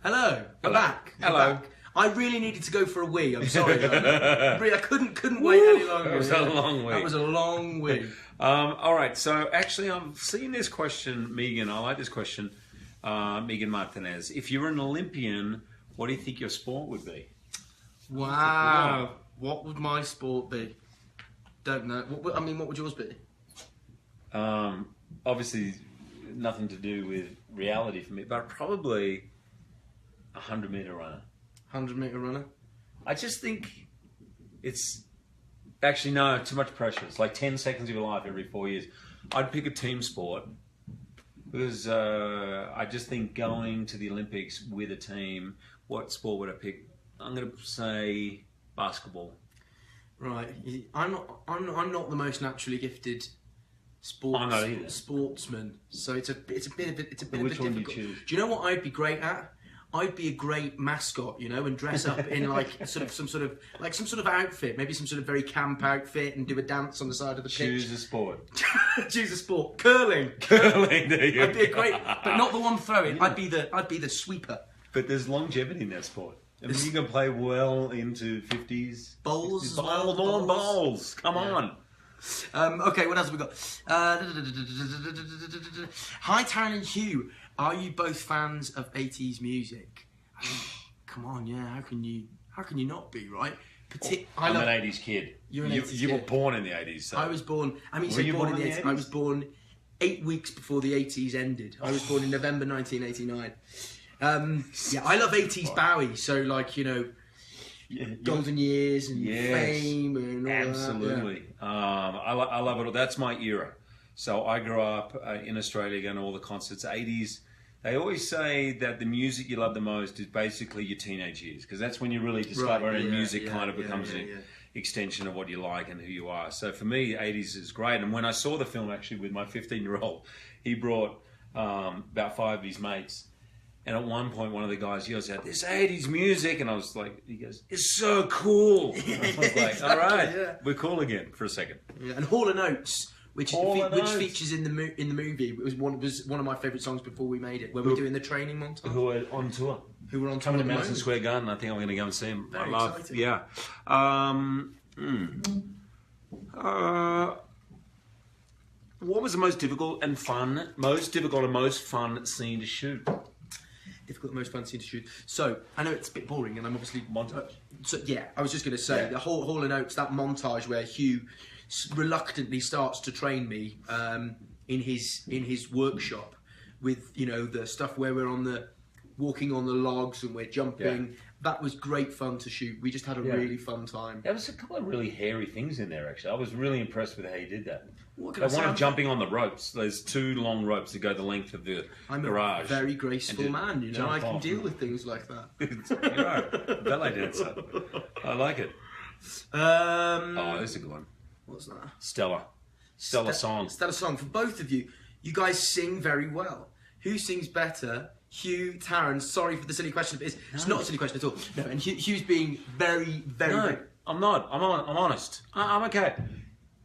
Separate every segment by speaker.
Speaker 1: Hello. I'm back.
Speaker 2: Hello.
Speaker 1: Back. I really needed to go for a wee. I'm sorry. I couldn't wait any longer.
Speaker 2: It was a long wee.
Speaker 1: That was a long wee.
Speaker 2: All right. So actually, I'm seeing this question, Megan. I like this question, Megan Martinez. If you were an Olympian, what do you think your sport would be?
Speaker 1: Wow. What would my sport be? Don't know. What would yours be?
Speaker 2: Obviously, nothing to do with reality for me, but probably 100-meter runner.
Speaker 1: 100-meter runner?
Speaker 2: I just think it's... Actually, no, too much pressure. It's like 10 seconds of your life every 4 years. I'd pick a team sport because I just think going to the Olympics with a team, what sport would I pick? I'm going to say basketball.
Speaker 1: Right. I'm not the most naturally gifted sportsman, so it's a bit of a difficult.
Speaker 2: Which one do you choose?
Speaker 1: Do you know what I'd be great at? I'd be a great mascot, and dress up in like some sort of outfit, maybe some sort of very camp outfit, and do a dance on the side of the pitch.
Speaker 2: Choose a sport.
Speaker 1: Choose a sport. Curling.
Speaker 2: Curling. There you go.
Speaker 1: I'd be a great, but not the one throwing. I'd be the sweeper.
Speaker 2: But there's longevity in that sport. I mean, you can play well into 50s.
Speaker 1: Bowls.
Speaker 2: Bowls. Come on.
Speaker 1: Okay, what else have we got? Hi, Taron and Hugh. Are you both fans of 80s music? I mean, come on, yeah. How can you not be, right?
Speaker 2: I'm an 80s kid.
Speaker 1: You're an 80s kid.
Speaker 2: You were born in the 80s. So.
Speaker 1: I was born. I mean, you born in the 80s? I was born 8 weeks before the 80s ended. I was born in November 1989. Yeah, I love 80s Bowie. So, Golden Years and Fame and all
Speaker 2: absolutely.
Speaker 1: That. Yeah.
Speaker 2: I love it all. That's my era. So I grew up in Australia going to all the concerts. 80s. They always say that the music you love the most is basically your teenage years because that's when you really discover and music kind of becomes an extension of what you like and who you are. So for me, 80s is great. And when I saw the film actually with my 15-year-old, he brought about 5 of his mates. And at one point, one of the guys yells out, "This 80s music," and I was like, he goes, "It's so cool." I was like, all right, we're cool again for a second.
Speaker 1: Yeah. And Hall & Oates, which features in the movie, was one of my favourite songs before we made it, when we're doing the training montage.
Speaker 2: Who were on tour. Coming to Madison Square Garden. I think I'm going to go and see him.
Speaker 1: Very exciting.
Speaker 2: Yeah. What was the most difficult and most fun scene to shoot?
Speaker 1: Difficult and most fun scene to shoot. So, I know it's a bit boring, and I'm obviously...
Speaker 2: Montage?
Speaker 1: So, yeah, I was just going to say, the Hall & Oates, that montage where Hugh reluctantly starts to train me in his workshop with, the stuff where we're walking on the logs and we're jumping. Yeah. That was great fun to shoot. We just had a really fun time.
Speaker 2: There was a couple of really hairy things in there, actually. I was really impressed with how you did that.
Speaker 1: One
Speaker 2: of jumping on the ropes. There's 2 long ropes that go the length of the garage.
Speaker 1: I'm a very graceful man, I can deal with things like that.
Speaker 2: You're a ballet dancer. I like it. This is a good one.
Speaker 1: What's that?
Speaker 2: Stella song.
Speaker 1: Stella song. For both of you, you guys sing very well. Who sings better? Hugh, Taron. Sorry for the silly question, but it's not a silly question at all. No, and Hugh's being very, very...
Speaker 2: No, I'm not. I'm honest. I'm okay.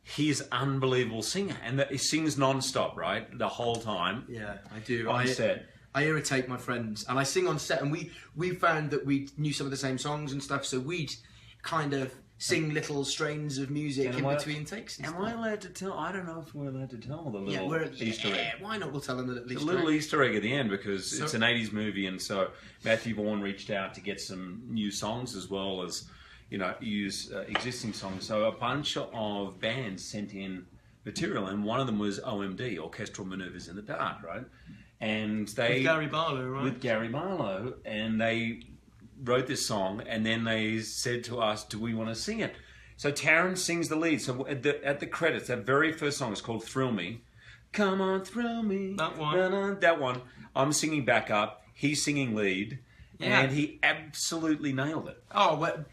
Speaker 2: He's an unbelievable singer, and he sings non-stop, right? The whole time.
Speaker 1: Yeah, I do.
Speaker 2: On set.
Speaker 1: I irritate my friends, and I sing on set, and we found that we knew some of the same songs and stuff, so we'd kind of sing little strains of music in between takes.
Speaker 2: Am I allowed to tell? I don't know if we're allowed to tell the little Easter egg.
Speaker 1: Why not? We'll tell them the little Easter egg.
Speaker 2: A little Easter egg at the end because it's an 80s movie, and so Matthew Vaughn reached out to get some new songs as well as use existing songs. So a bunch of bands sent in material, and one of them was OMD, Orchestral Manoeuvres in the Dark, right? And they
Speaker 1: with Gary Barlow, right?
Speaker 2: With Gary Barlow, and they wrote this song, and then they said to us, "Do we want to sing it?" So Taron sings the lead. So at the credits, that very first song is called "Thrill Me." Come on, thrill me.
Speaker 1: That one.
Speaker 2: That one. I'm singing back up. He's singing lead. Yeah. And he absolutely nailed it.
Speaker 1: Oh, well,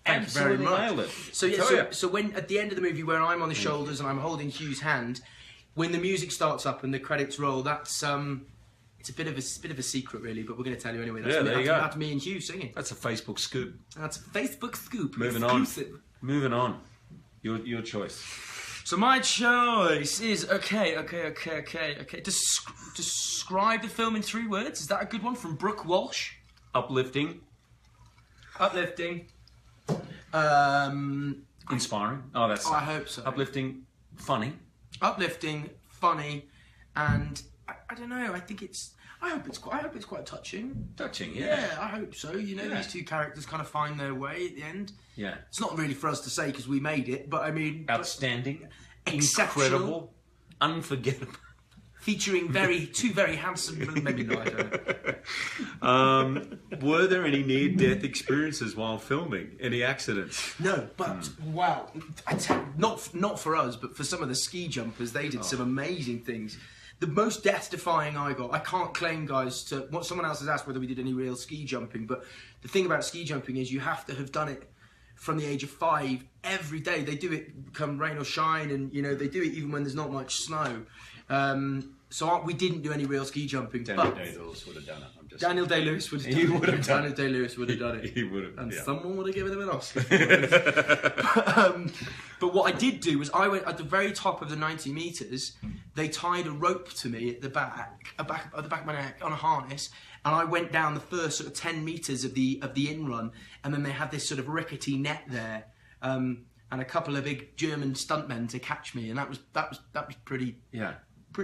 Speaker 1: thank you very much.
Speaker 2: Nailed it.
Speaker 1: So when at the end of the movie, where I'm on the shoulders and I'm holding Hugh's hand, when the music starts up and the credits roll, that's it's a bit of a secret, really. But we're going to tell you anyway. That's me and Hugh singing.
Speaker 2: That's a Facebook scoop.
Speaker 1: That's a Facebook scoop.
Speaker 2: Moving
Speaker 1: exclusive.
Speaker 2: on. Moving on. Your choice.
Speaker 3: So my choice is okay. Describe the film in 3 words. Is that a good one from Brooke Walsh?
Speaker 2: Uplifting. Inspiring. Oh, that's.
Speaker 3: I hope so.
Speaker 2: Uplifting. Funny.
Speaker 3: Uplifting, funny, and I don't know. I think it's. I hope it's quite touching.
Speaker 2: Touching, yeah.
Speaker 3: Yeah, I hope so. You know, these 2 characters kind of find their way at the end.
Speaker 2: Yeah.
Speaker 3: It's not really for us to say because we made it, but I mean,
Speaker 2: Outstanding.
Speaker 3: Exceptional.
Speaker 2: Incredible. Unforgettable.
Speaker 3: Featuring 2 very handsome, maybe not. I don't know.
Speaker 2: Were there any near-death experiences while filming? Any accidents?
Speaker 3: No, but wow, not for us, but for some of the ski jumpers, they did some amazing things. The most death-defying I got. I can't claim, guys, to what someone else has asked whether we did any real ski jumping, but the thing about ski jumping is you have to have done it from the age of 5 every day. They do it come rain or shine, and you know they do it even when there's not much snow. So we didn't do any real ski jumping.
Speaker 2: Daniel Day-Lewis would have done it.
Speaker 3: Daniel Day-Lewis would have done it. Daniel Day-Lewis would have done it.
Speaker 2: He would have.
Speaker 3: And
Speaker 2: yeah.
Speaker 3: someone would have given him an Oscar. But what I did do was I went at the very top of the 90 metres. They tied a rope to me at the back of my neck on a harness, and I went down the first sort of 10 metres of the in run, and then they had this sort of rickety net there, and a couple of big German stuntmen to catch me, and that was pretty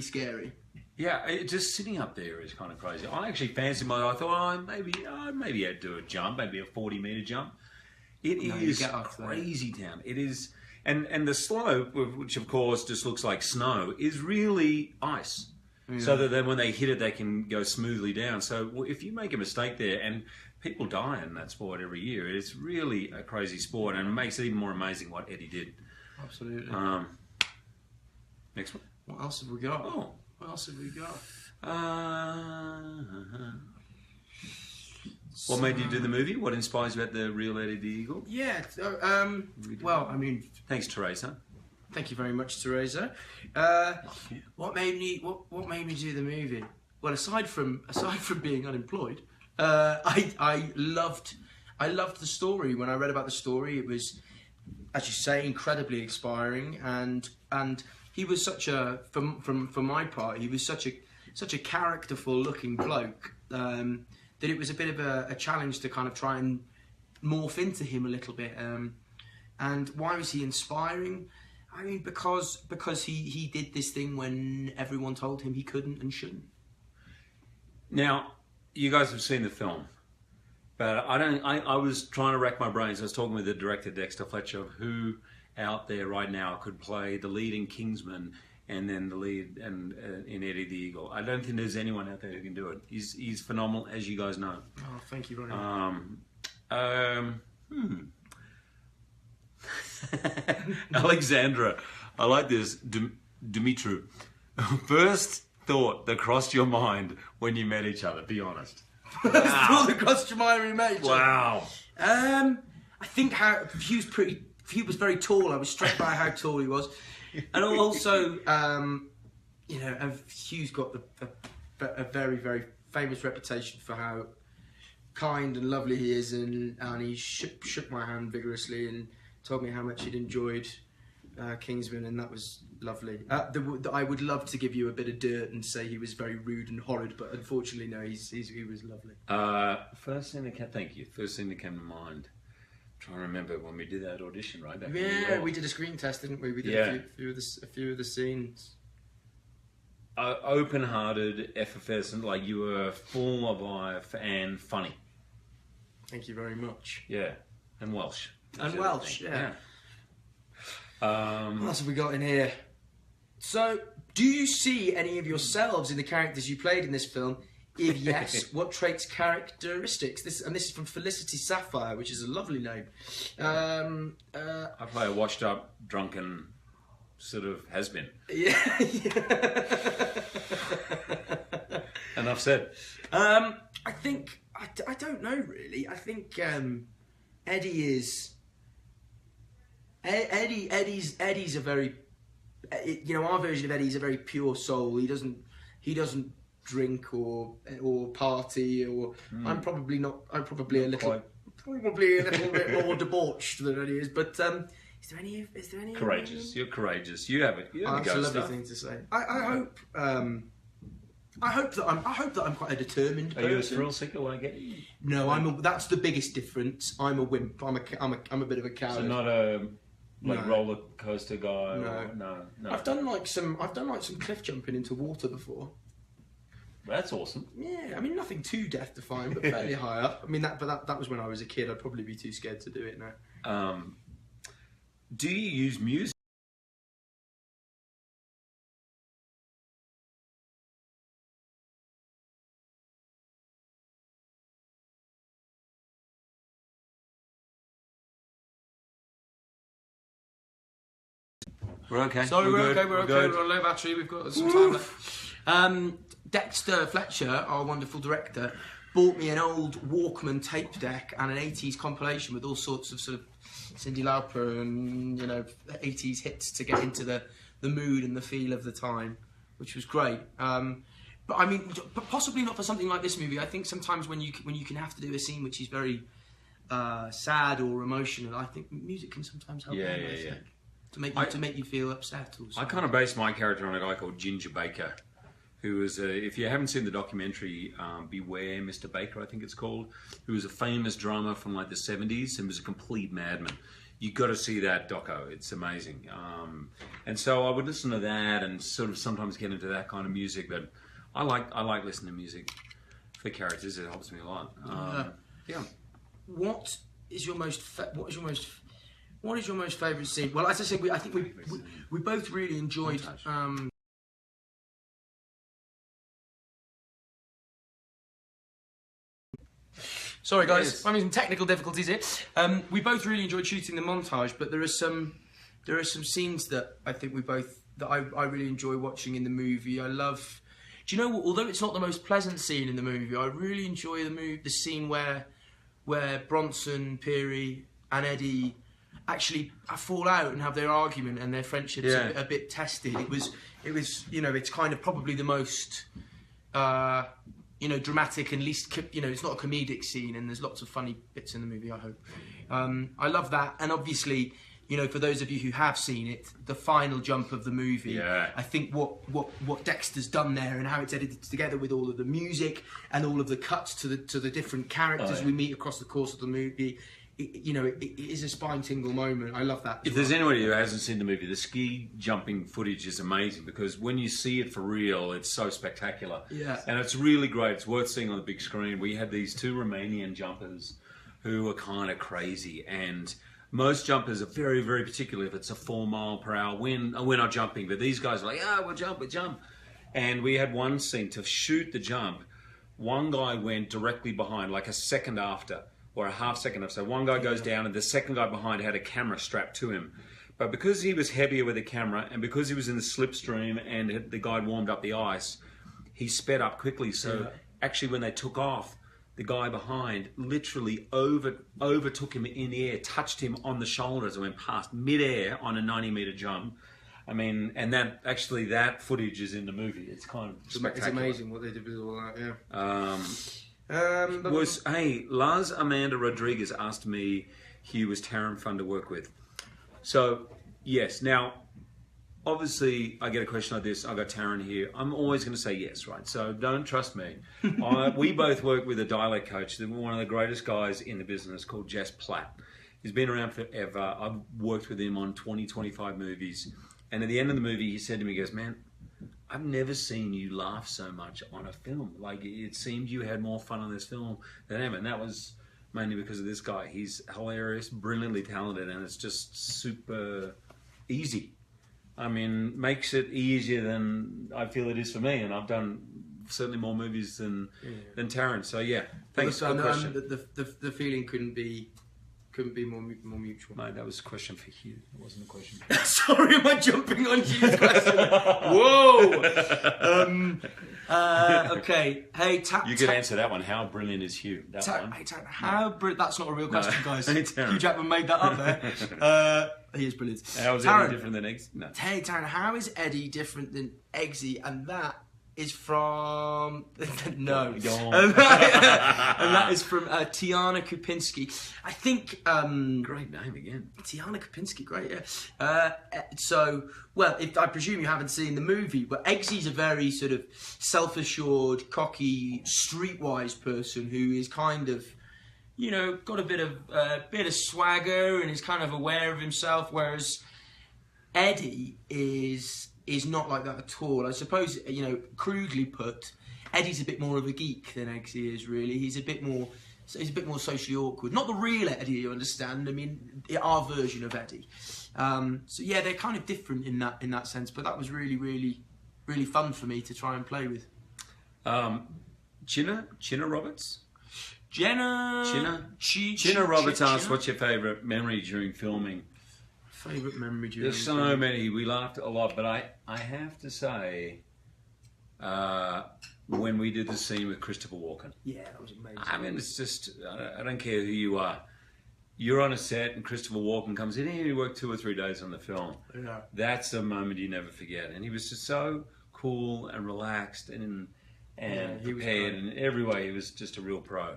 Speaker 3: scary.
Speaker 2: Yeah, just sitting up there is kind of crazy. I actually fancied I thought, maybe I'd do a jump, maybe a 40-metre jump. It is crazy down. It is, and the slope, which of course just looks like snow, is really ice. Yeah. So that then when they hit it, they can go smoothly down. So if you make a mistake there, and people die in that sport every year, it's really a crazy sport, and it makes it even more amazing what Eddie did.
Speaker 3: Absolutely.
Speaker 2: Next one.
Speaker 3: What else have we got?
Speaker 2: Oh.
Speaker 3: What else have we got?
Speaker 2: What made you do the movie? What inspires you about the real Eddie the Eagle?
Speaker 3: Yeah. Well, I mean,
Speaker 2: thanks, Teresa.
Speaker 3: Thank you very much, Teresa. What made me do the movie? Well, aside from being unemployed, I loved the story. When I read about the story, it was, as you say, incredibly inspiring, and he was such a, for my part, he was such a characterful looking bloke that it was a bit of a challenge to kind of try and morph into him a little bit. And why was he inspiring? I mean, because he did this thing when everyone told him he couldn't and shouldn't.
Speaker 2: Now, you guys have seen the film, but I was trying to rack my brains. I was talking with the director, Dexter Fletcher, of who out there right now could play the lead in Kingsman and then the lead in Eddie the Eagle. I don't think there's anyone out there who can do it. He's phenomenal, as you guys know.
Speaker 3: Oh, thank you very much.
Speaker 2: Alexandra, I like this. Dumitru. First thought that crossed your mind when you met each other, be honest.
Speaker 3: First thought that crossed your mind when we met each other.
Speaker 2: Wow.
Speaker 3: I think Hugh was very tall. I was struck by how tall he was. And also, Hugh's got a very, very famous reputation for how kind and lovely he is, and he shook my hand vigorously and told me how much he'd enjoyed Kingsman, and that was lovely. I would love to give you a bit of dirt and say he was very rude and horrid, but unfortunately, no, he was lovely.
Speaker 2: First thing that came to mind. Trying to remember when we did that audition, right?
Speaker 3: We did a screen test, didn't we? We did a few of the scenes.
Speaker 2: Open-hearted, effervescent, like you were full of life and funny.
Speaker 3: Thank you very much.
Speaker 2: Yeah, and Welsh.
Speaker 3: And Welsh, yeah. What else have we got in here? So, do you see any of yourselves in the characters you played in this film? If yes, what traits, characteristics? This is from Felicity Sapphire, which is a lovely name.
Speaker 2: I play a washed-up, drunken sort of has-been.
Speaker 3: Yeah.
Speaker 2: Enough said.
Speaker 3: I think I don't know really. I think Eddie is. Eddie's a very, our version of Eddie's a very pure soul. He doesn't drink or party, or I'm probably a little bit more debauched than Eddie is, but Is there any?
Speaker 2: Courageous. You're courageous. You have it. You have
Speaker 3: That's a lovely thing to say. I hope that I'm quite a determined person.
Speaker 2: Are you a thrill seeker? When I get you?
Speaker 3: No, that's the biggest difference. I'm a wimp. I'm a bit of a coward.
Speaker 2: So not a roller coaster guy.
Speaker 3: No.
Speaker 2: No.
Speaker 3: I've done like some cliff jumping into water before.
Speaker 2: That's awesome.
Speaker 3: Yeah, I mean nothing too death defying, but fairly high up. I mean that was when I was a kid. I'd probably be too scared to do it now.
Speaker 2: Do you use music? We're okay.
Speaker 3: Sorry, we're okay. We're
Speaker 2: good.
Speaker 3: on low battery. We've got some time left. Dexter Fletcher, our wonderful director, bought me an old Walkman tape deck and an 80s compilation with all sorts of sort of Cyndi Lauper and 80s hits to get into the mood and the feel of the time, which was great. But I mean, possibly not for something like this movie. I think sometimes when you can have to do a scene which is very sad or emotional, I think music can sometimes help.
Speaker 2: Yeah.
Speaker 3: To make you feel upset. Or
Speaker 2: I kind of based my character on a guy called Ginger Baker, who was, if you haven't seen the documentary Beware Mr. Baker, I think it's called, who was a famous drummer from like the 70s and was a complete madman. You got to see that doco. It's amazing. And so I would listen to that and sort of sometimes get into that kind of music. But I like listening to music for characters. It helps me a lot. Yeah.
Speaker 3: What is your most favourite scene? Well, as I said, I think we both really enjoyed. Sorry, guys,
Speaker 2: Yes.
Speaker 3: I'm having some technical difficulties here. We both really enjoyed shooting the montage, but there are some scenes that I think I really enjoy watching in the movie. I love. Do you know what? Although it's not the most pleasant scene in the movie, I really enjoy the scene where Bronson, Peary, and Eddie actually fall out and have their argument and their friendship's a bit tested. It was it's kind of probably the most dramatic and least it's not a comedic scene, and there's lots of funny bits in the movie. I hope I love that, and obviously for those of you who have seen it, the final jump of the movie.
Speaker 2: Yeah.
Speaker 3: I think what Dexter's done there and how it's edited together with all of the music and all of the cuts to the different characters we meet across the course of the movie. It is a spine tingle moment. I love that.
Speaker 2: If there's anybody who hasn't seen the movie, the ski jumping footage is amazing because when you see it for real, it's so spectacular.
Speaker 3: Yeah.
Speaker 2: And it's really great. It's worth seeing on the big screen. We had these two Romanian jumpers who were kind of crazy, and most jumpers are very, very particular if it's a 4 mile per hour wind. We're not jumping, but these guys are like, we'll jump. And we had one scene to shoot the jump. One guy went directly behind, like a second after, or a half second after. So one guy goes down, and the second guy behind had a camera strapped to him. But because he was heavier with the camera, and because he was in the slipstream, and the guy warmed up the ice, he sped up quickly. So actually, when they took off, the guy behind literally overtook him in the air, touched him on the shoulders, and went past mid-air on a 90-meter jump. I mean, and that footage is in the movie. It's kind of spectacular.
Speaker 3: It's amazing what they did with all that.
Speaker 2: Yeah. Lars Amanda Rodriguez asked me, Hugh, was Taron fun to work with? So yes. Now, obviously, I get a question like this. I got Taron here. I'm always going to say yes, right? So don't trust me. We both work with a dialect coach, one of the greatest guys in the business, called Jess Platt. He's been around forever. I've worked with him on 25 movies. And at the end of the movie, he said to me, he goes, man, I've never seen you laugh so much on a film. Like, it seemed you had more fun on this film than ever. And that was mainly because of this guy. He's hilarious, brilliantly talented, and it's just super easy. I mean, makes it easier than I feel it is for me. And I've done certainly more movies than Taron. So, yeah, thanks for the question.
Speaker 3: The feeling couldn't be more mutual.
Speaker 2: Mate, that was a question for Hugh. It wasn't a question for
Speaker 3: Sorry, am I jumping on Hugh's question? Whoa! Okay. Hey,
Speaker 2: you could answer that one. How brilliant is Hugh? That's
Speaker 3: not a real question, guys.
Speaker 2: Hey,
Speaker 3: Hugh Jackman made that up there. He is brilliant.
Speaker 2: How is Eddie different than Eggsy? No.
Speaker 3: Hey, Taron, how is Eddie different than Eggsy? And that is from no,
Speaker 2: Go on.
Speaker 3: and that is from Tiana Kupinski. I think
Speaker 2: Great name again.
Speaker 3: Tiana Kupinski, great, yeah. So, well, I presume you haven't seen the movie, but Eggsy's a very sort of self-assured, cocky, streetwise person who is kind of, you know, got a bit of swagger and is kind of aware of himself, whereas Eddie is not like that at all. I suppose, you know, crudely put, Eddie's a bit more of a geek than Eggsy is, really. He's a bit more socially awkward. Not the real Eddie, you understand. I mean, our version of Eddie. So yeah, they're kind of different in that sense. But that was really, really, really fun for me to try and play with.
Speaker 2: Chinna Roberts.
Speaker 3: Chinna
Speaker 2: Roberts asked, "What's your favourite memory during filming?"
Speaker 3: Favourite memory during
Speaker 2: There's so many. We laughed a lot, but I have to say, when we did the scene with Christopher Walken.
Speaker 3: Yeah, that was amazing.
Speaker 2: I mean, it's just, I don't care who you are. You're on a set and Christopher Walken comes in here, he worked 2 or 3 days on the film.
Speaker 3: Yeah.
Speaker 2: That's a moment you never forget. And he was just so cool and relaxed and prepared in every way. He was just a real pro.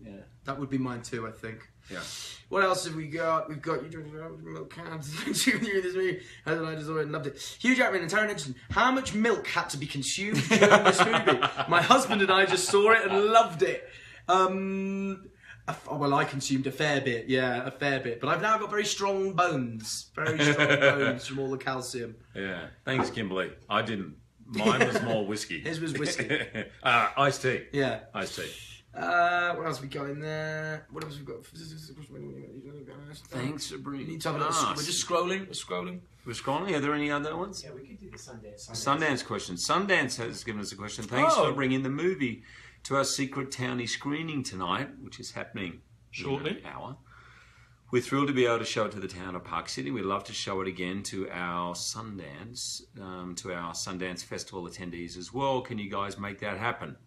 Speaker 2: Yeah.
Speaker 3: That would be mine too, I think.
Speaker 2: Yeah.
Speaker 3: What else have we got? We've got you drinking milk cans. This movie. I just already loved it. Hugh Jackman and Taron Egerton. How much milk had to be consumed during this movie? My husband and I just saw it and loved it. Well, I consumed a fair bit. Yeah, a fair bit. But I've now got very strong bones. Very strong bones from all the calcium.
Speaker 2: Yeah. Thanks, Kimberly. I didn't. Mine was more whiskey.
Speaker 3: His was whiskey.
Speaker 2: Iced tea.
Speaker 3: Yeah.
Speaker 2: Iced tea.
Speaker 3: What else we got in there? What else we got?
Speaker 2: Thanks for bringing
Speaker 3: We're just scrolling.
Speaker 2: We're scrolling. Are there any other ones?
Speaker 4: Yeah, we could do the Sundance.
Speaker 2: Sundance question. Sundance has given us a question. Thanks for bringing the movie to our secret townie screening tonight, which is happening
Speaker 3: shortly.
Speaker 2: in an hour. We're thrilled to be able to show it to the town of Park City. We'd love to show it again to our Sundance Festival attendees as well. Can you guys make that happen?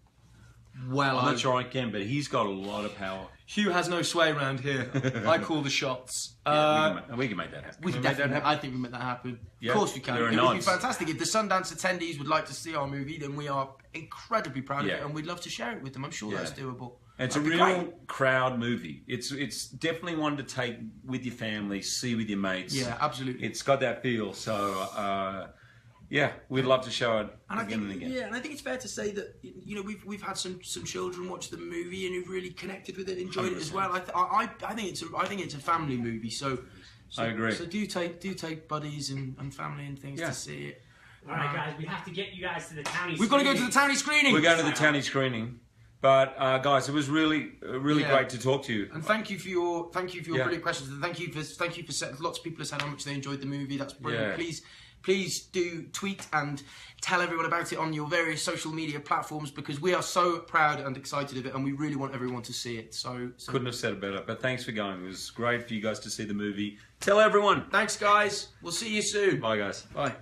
Speaker 3: Well,
Speaker 2: I'm not sure I can, but he's got a lot of power.
Speaker 3: Hugh has no sway around here. I call the shots.
Speaker 2: We can make that happen.
Speaker 3: We can definitely. I think we can make that happen.
Speaker 2: Yeah,
Speaker 3: of course we can.
Speaker 2: there are
Speaker 3: It would be
Speaker 2: nods.
Speaker 3: fantastic if the Sundance attendees would like to see our movie. Then we are incredibly proud of
Speaker 2: Yeah.
Speaker 3: it, and we'd love to share it with them. I'm sure that's doable.
Speaker 2: And it's a
Speaker 3: That'd be
Speaker 2: real
Speaker 3: great.
Speaker 2: crowd movie. It's definitely one to take with your family, see with your mates.
Speaker 3: Yeah, absolutely.
Speaker 2: It's got that feel. So, yeah, we'd love to show it
Speaker 3: And
Speaker 2: again and again.
Speaker 3: Yeah, and I think it's fair to say that, you know, we've had some children watch the movie and who've really connected with it, enjoyed it as well. I think it's a family movie. So
Speaker 2: I agree.
Speaker 3: So do take buddies and family and things to see it.
Speaker 4: All right, guys, we have to get you guys to the townie.
Speaker 3: We've got to go to the townie screening.
Speaker 2: We're going to the townie screening. But guys, it was really great to talk to you.
Speaker 3: And thank you for your brilliant questions. And thank you for lots of people have said how much they enjoyed the movie. That's brilliant.
Speaker 2: Yeah.
Speaker 3: Please do tweet and tell everyone about it on your various social media platforms, because we are so proud and excited of it, and we really want everyone to see it. So
Speaker 2: Couldn't have said it better. But thanks for going. It was great for you guys to see the movie. Tell everyone.
Speaker 3: thanks, guys. We'll see you soon.
Speaker 2: Bye, guys.
Speaker 3: Bye.